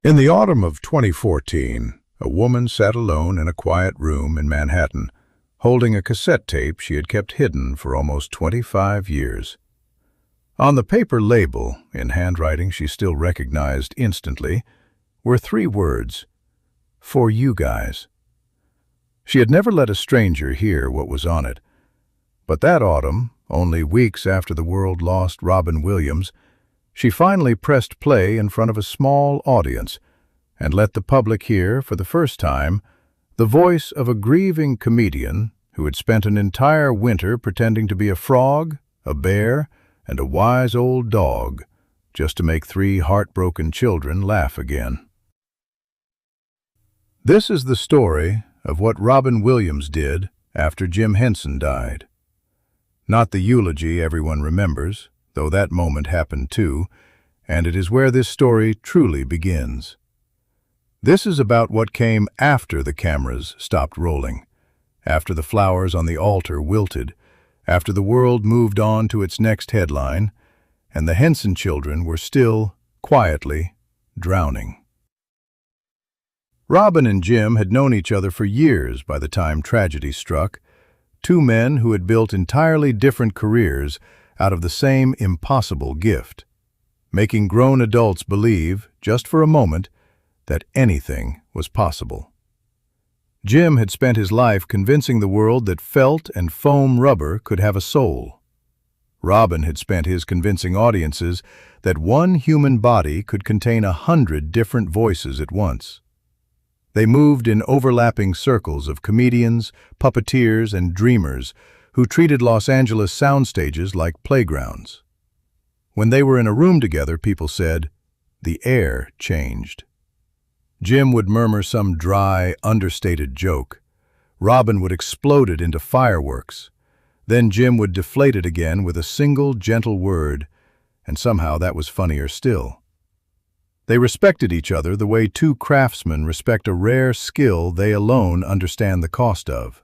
In the autumn of 2014, a woman sat alone in a quiet room in Manhattan, holding a cassette tape she had kept hidden for almost 25 years. On the paper label, in handwriting she still recognized instantly, were 3 words: "For you guys." She had never let a stranger hear what was on it. But that autumn, only weeks after the world lost Robin Williams, she finally pressed play in front of a small audience and let the public hear, for the first time, the voice of a grieving comedian who had spent an entire winter pretending to be a frog, a bear, and a wise old dog, just to make 3 heartbroken children laugh again. This is the story of what Robin Williams did after Jim Henson died. Not the eulogy everyone remembers, though that moment happened too, and it is where this story truly begins. This is about what came after the cameras stopped rolling, after the flowers on the altar wilted, after the world moved on to its next headline, and the Henson children were still, quietly, drowning. Robin and Jim had known each other for years by the time tragedy struck, 2 men who had built entirely different careers out of the same impossible gift, making grown adults believe, just for a moment, that anything was possible. Jim had spent his life convincing the world that felt and foam rubber could have a soul. Robin had spent his convincing audiences that one human body could contain 100 different voices at once. They moved in overlapping circles of comedians, puppeteers, and dreamers who treated Los Angeles sound stages like playgrounds. When they were in a room together, people said, "The air changed." Jim would murmur some dry, understated joke. Robin would explode it into fireworks. Then Jim would deflate it again with a single, gentle word, and somehow that was funnier still. They respected each other the way 2 craftsmen respect a rare skill they alone understand the cost of.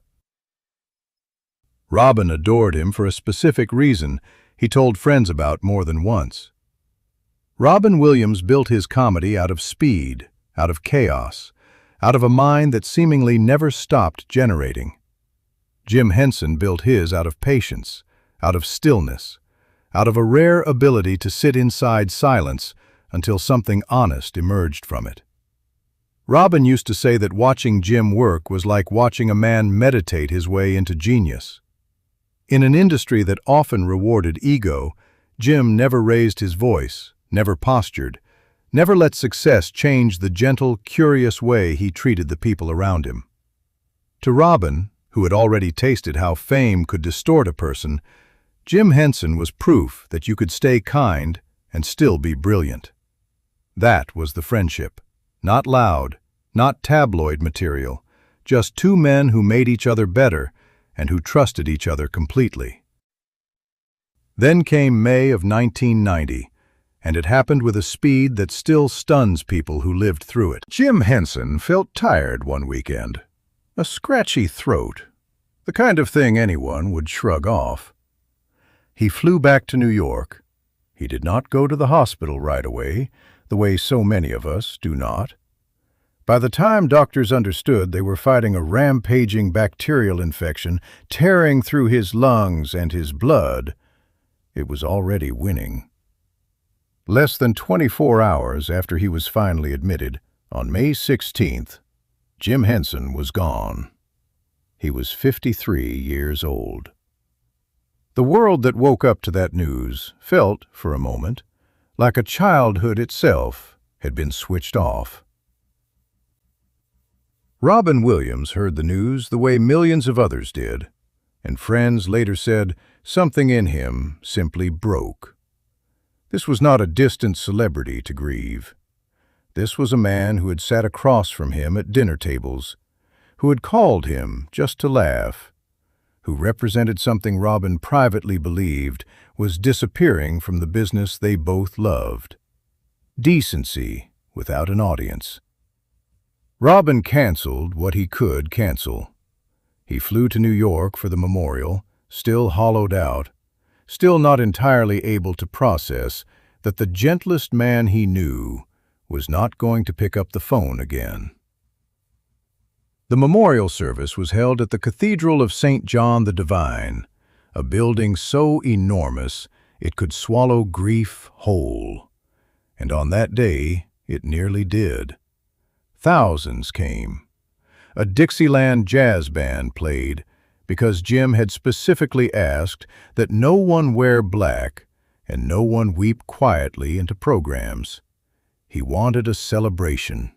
Robin adored him for a specific reason he told friends about more than once. Robin Williams built his comedy out of speed, out of chaos, out of a mind that seemingly never stopped generating. Jim Henson built his out of patience, out of stillness, out of a rare ability to sit inside silence until something honest emerged from it. Robin used to say that watching Jim work was like watching a man meditate his way into genius. In an industry that often rewarded ego, Jim never raised his voice, never postured, never let success change the gentle, curious way he treated the people around him. To Robin, who had already tasted how fame could distort a person, Jim Henson was proof that you could stay kind and still be brilliant. That was the friendship. Not loud, not tabloid material, just 2 men who made each other better and who trusted each other completely. Then came May of 1990, and it happened with a speed that still stuns people who lived through it. Jim Henson felt tired one weekend. A scratchy throat, the kind of thing anyone would shrug off. He flew back to New York. He did not go to the hospital right away, the way so many of us do not. By the time doctors understood they were fighting a rampaging bacterial infection tearing through his lungs and his blood, it was already winning. Less than 24 hours after he was finally admitted, on May 16th, Jim Henson was gone. He was 53 years old. The world that woke up to that news felt, for a moment, like a childhood itself had been switched off. Robin Williams heard the news the way millions of others did, and friends later said something in him simply broke. This was not a distant celebrity to grieve. This was a man who had sat across from him at dinner tables, who had called him just to laugh, who represented something Robin privately believed was disappearing from the business they both loved: decency without an audience. Robin canceled what he could cancel. He flew to New York for the memorial, still hollowed out, still not entirely able to process that the gentlest man he knew was not going to pick up the phone again. The memorial service was held at the Cathedral of St. John the Divine, a building so enormous it could swallow grief whole. And on that day, it nearly did. Thousands came. A Dixieland jazz band played because Jim had specifically asked that no one wear black and no one weep quietly into programs. He wanted a celebration.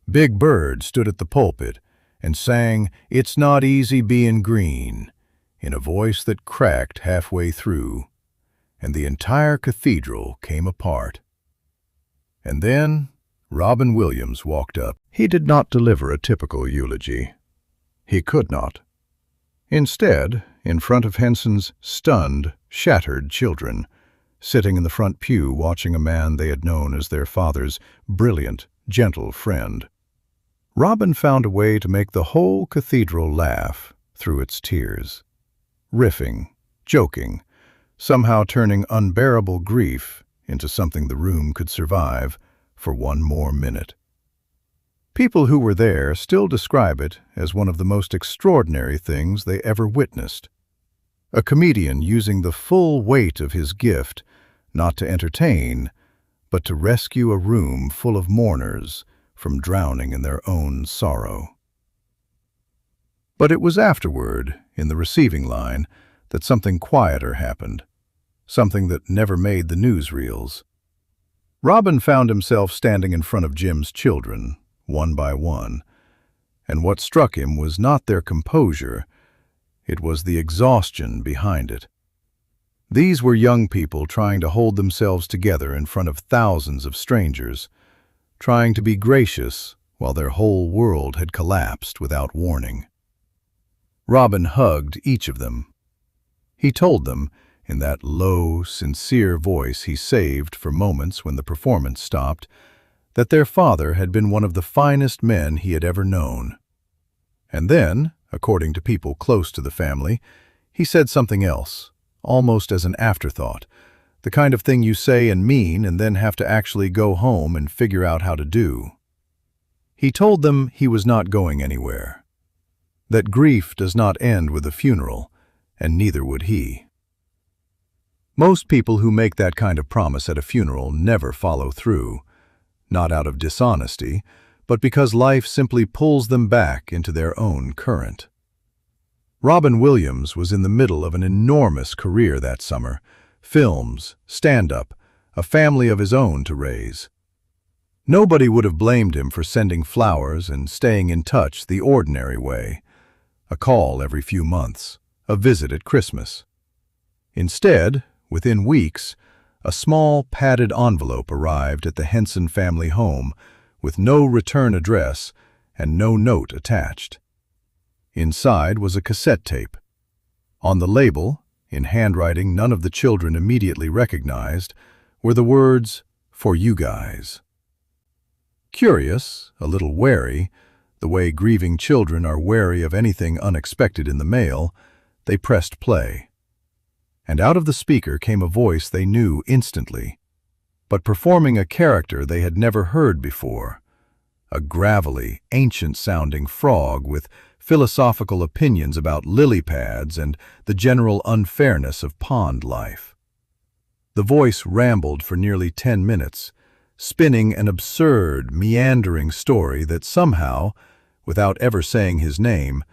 Big Bird stood at the pulpit and sang "It's Not Easy Being Green" in a voice that cracked halfway through, and the entire cathedral came apart. And then Robin Williams walked up. He did not deliver a typical eulogy. He could not. Instead, in front of Henson's stunned, shattered children, sitting in the front pew watching a man they had known as their father's brilliant, gentle friend, Robin found a way to make the whole cathedral laugh through its tears, riffing, joking, somehow turning unbearable grief into something the room could survive for one more minute. People who were there still describe it as one of the most extraordinary things they ever witnessed. A comedian using the full weight of his gift not to entertain, but to rescue a room full of mourners from drowning in their own sorrow. But it was afterward, in the receiving line, that something quieter happened, something that never made the newsreels. Robin found himself standing in front of Jim's children, one by one, and what struck him was not their composure, it was the exhaustion behind it. These were young people trying to hold themselves together in front of thousands of strangers, trying to be gracious while their whole world had collapsed without warning. Robin hugged each of them. He told them, in that low, sincere voice he saved for moments when the performance stopped, that their father had been one of the finest men he had ever known. And then, according to people close to the family, he said something else, almost as an afterthought, the kind of thing you say and mean and then have to actually go home and figure out how to do. He told them he was not going anywhere, that grief does not end with a funeral, and neither would he. Most people who make that kind of promise at a funeral never follow through, not out of dishonesty, but because life simply pulls them back into their own current. Robin Williams was in the middle of an enormous career that summer, films, stand-up, a family of his own to raise. Nobody would have blamed him for sending flowers and staying in touch the ordinary way, a call every few months, a visit at Christmas. Instead, within weeks, a small padded envelope arrived at the Henson family home with no return address and no note attached. Inside was a cassette tape. On the label, in handwriting none of the children immediately recognized, were the words, "For you guys." Curious, a little wary, the way grieving children are wary of anything unexpected in the mail, they pressed play. And out of the speaker came a voice they knew instantly, but performing a character they had never heard before, a gravelly, ancient-sounding frog with philosophical opinions about lily pads and the general unfairness of pond life. The voice rambled for nearly 10 minutes, spinning an absurd, meandering story that somehow, without ever saying his name,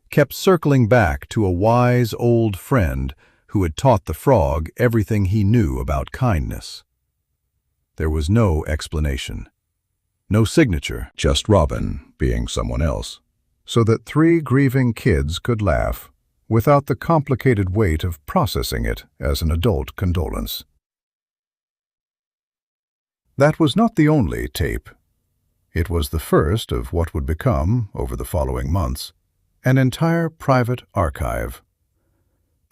kept circling back to a wise old friend who had taught the frog everything he knew about kindness. There was no explanation, no signature, just Robin being someone else, so that 3 grieving kids could laugh without the complicated weight of processing it as an adult condolence. That was not the only tape. It was the first of what would become, over the following months, an entire private archive.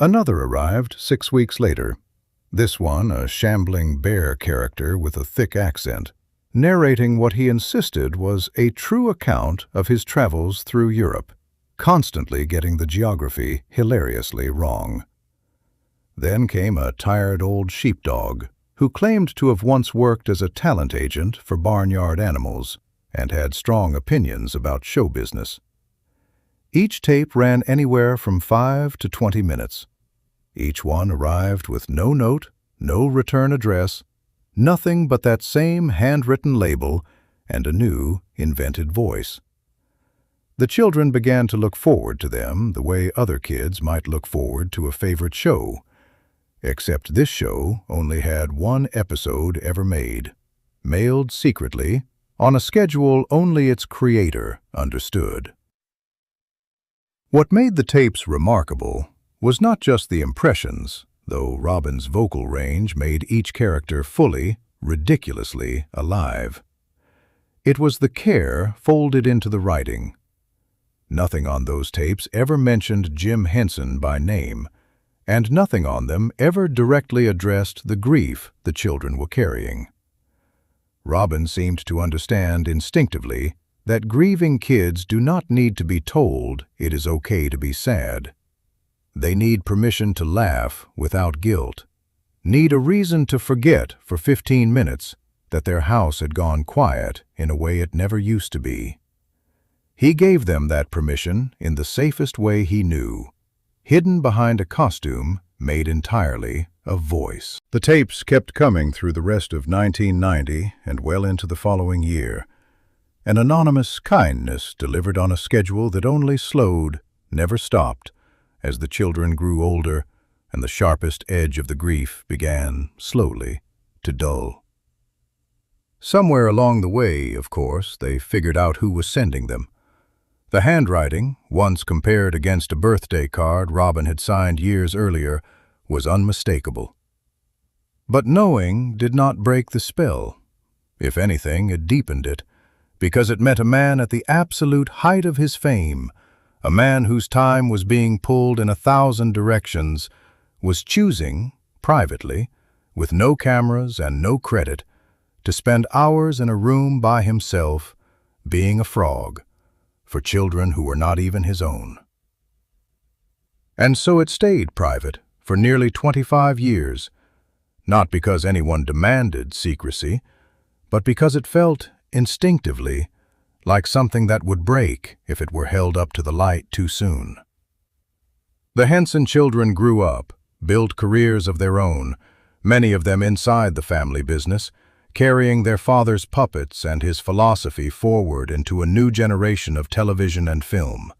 Another arrived 6 weeks later, this one a shambling bear character with a thick accent, narrating what he insisted was a true account of his travels through Europe, constantly getting the geography hilariously wrong. Then came a tired old sheepdog, who claimed to have once worked as a talent agent for barnyard animals and had strong opinions about show business. Each tape ran anywhere from 5 to 20 minutes. Each one arrived with no note, no return address, nothing but that same handwritten label and a new, invented voice. The children began to look forward to them the way other kids might look forward to a favorite show, except this show only had one episode ever made, mailed secretly, on a schedule only its creator understood. What made the tapes remarkable was not just the impressions, though Robin's vocal range made each character fully, ridiculously alive. It was the care folded into the writing. Nothing on those tapes ever mentioned Jim Henson by name, and nothing on them ever directly addressed the grief the children were carrying. Robin seemed to understand instinctively that grieving kids do not need to be told it is okay to be sad. They need permission to laugh without guilt, need a reason to forget for 15 minutes that their house had gone quiet in a way it never used to be. He gave them that permission in the safest way he knew, hidden behind a costume made entirely of voice. The tapes kept coming through the rest of 1990 and well into the following year. An anonymous kindness delivered on a schedule that only slowed, never stopped, as the children grew older and the sharpest edge of the grief began, slowly, to dull. Somewhere along the way, of course, they figured out who was sending them. The handwriting, once compared against a birthday card Robin had signed years earlier, was unmistakable. But knowing did not break the spell. If anything, it deepened it, because it meant a man at the absolute height of his fame, a man whose time was being pulled in 1,000 directions, was choosing, privately, with no cameras and no credit, to spend hours in a room by himself, being a frog, for children who were not even his own. And so it stayed private for nearly 25 years, not because anyone demanded secrecy, but because it felt, instinctively, like something that would break if it were held up to the light too soon. The Henson children grew up, built careers of their own, many of them inside the family business, carrying their father's puppets and his philosophy forward into a new generation of television and film.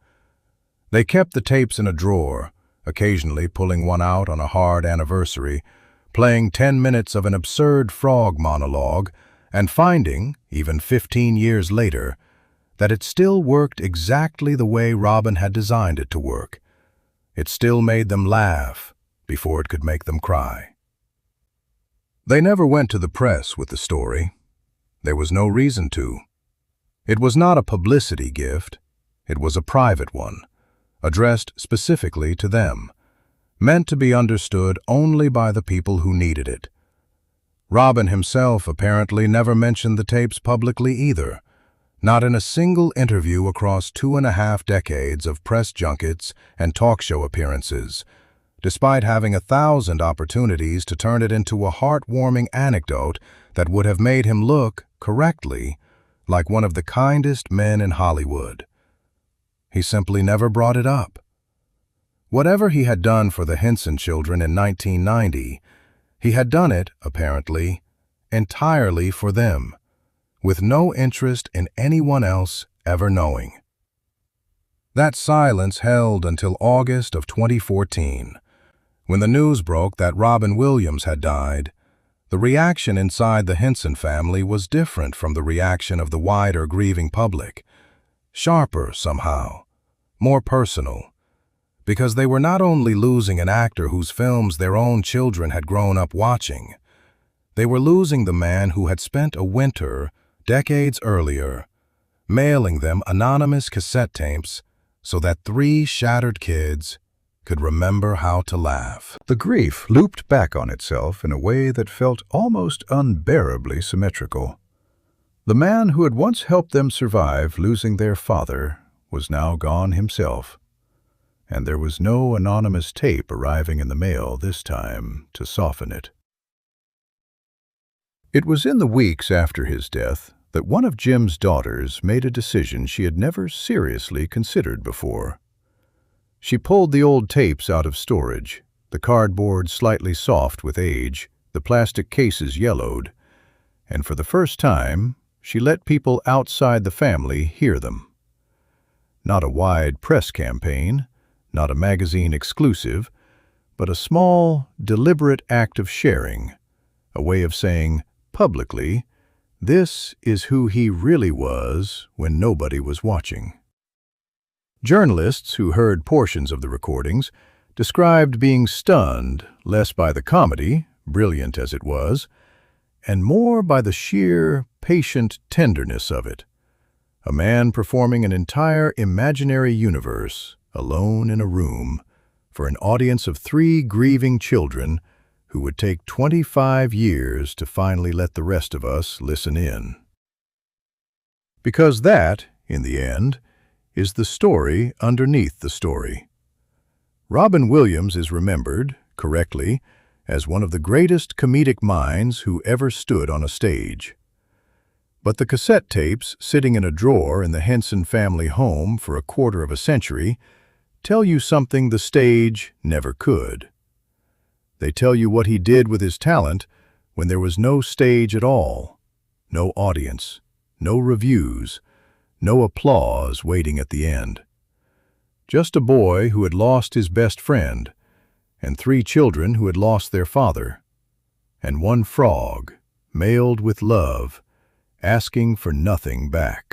They kept the tapes in a drawer, occasionally pulling one out on a hard anniversary, playing 10 minutes of an absurd frog monologue, and finding, even 15 years later, that it still worked exactly the way Robin had designed it to work. It still made them laugh before it could make them cry. They never went to the press with the story. There was no reason to. It was not a publicity gift. It was a private one, addressed specifically to them, meant to be understood only by the people who needed it. Robin himself apparently never mentioned the tapes publicly either, not in a single interview across 2.5 decades of press junkets and talk show appearances, despite having 1,000 opportunities to turn it into a heartwarming anecdote that would have made him look, correctly, like one of the kindest men in Hollywood. He simply never brought it up. Whatever he had done for the Henson children in 1990, he had done it, apparently, entirely for them, with no interest in anyone else ever knowing. That silence held until August of 2014. When the news broke that Robin Williams had died, the reaction inside the Henson family was different from the reaction of the wider grieving public. Sharper, somehow, more personal, because they were not only losing an actor whose films their own children had grown up watching, they were losing the man who had spent a winter, decades earlier, mailing them anonymous cassette tapes so that 3 shattered kids could remember how to laugh. The grief looped back on itself in a way that felt almost unbearably symmetrical. The man who had once helped them survive losing their father was now gone himself, and there was no anonymous tape arriving in the mail this time to soften it. It was in the weeks after his death that one of Jim's daughters made a decision she had never seriously considered before. She pulled the old tapes out of storage, the cardboard slightly soft with age, the plastic cases yellowed, and for the first time, she let people outside the family hear them. Not a wide press campaign, not a magazine exclusive, but a small, deliberate act of sharing, a way of saying, publicly, this is who he really was when nobody was watching. Journalists who heard portions of the recordings described being stunned less by the comedy, brilliant as it was, and more by the sheer, patient tenderness of it. A man performing an entire imaginary universe, alone in a room, for an audience of 3 grieving children who would take 25 years to finally let the rest of us listen in. Because that, in the end, is the story underneath the story. Robin Williams is remembered, correctly, as one of the greatest comedic minds who ever stood on a stage. But the cassette tapes sitting in a drawer in the Henson family home for a quarter of a century tell you something the stage never could. They tell you what he did with his talent when there was no stage at all, no audience, no reviews, no applause waiting at the end. Just a boy who had lost his best friend, and 3 children who had lost their father, and one frog, mailed with love, asking for nothing back.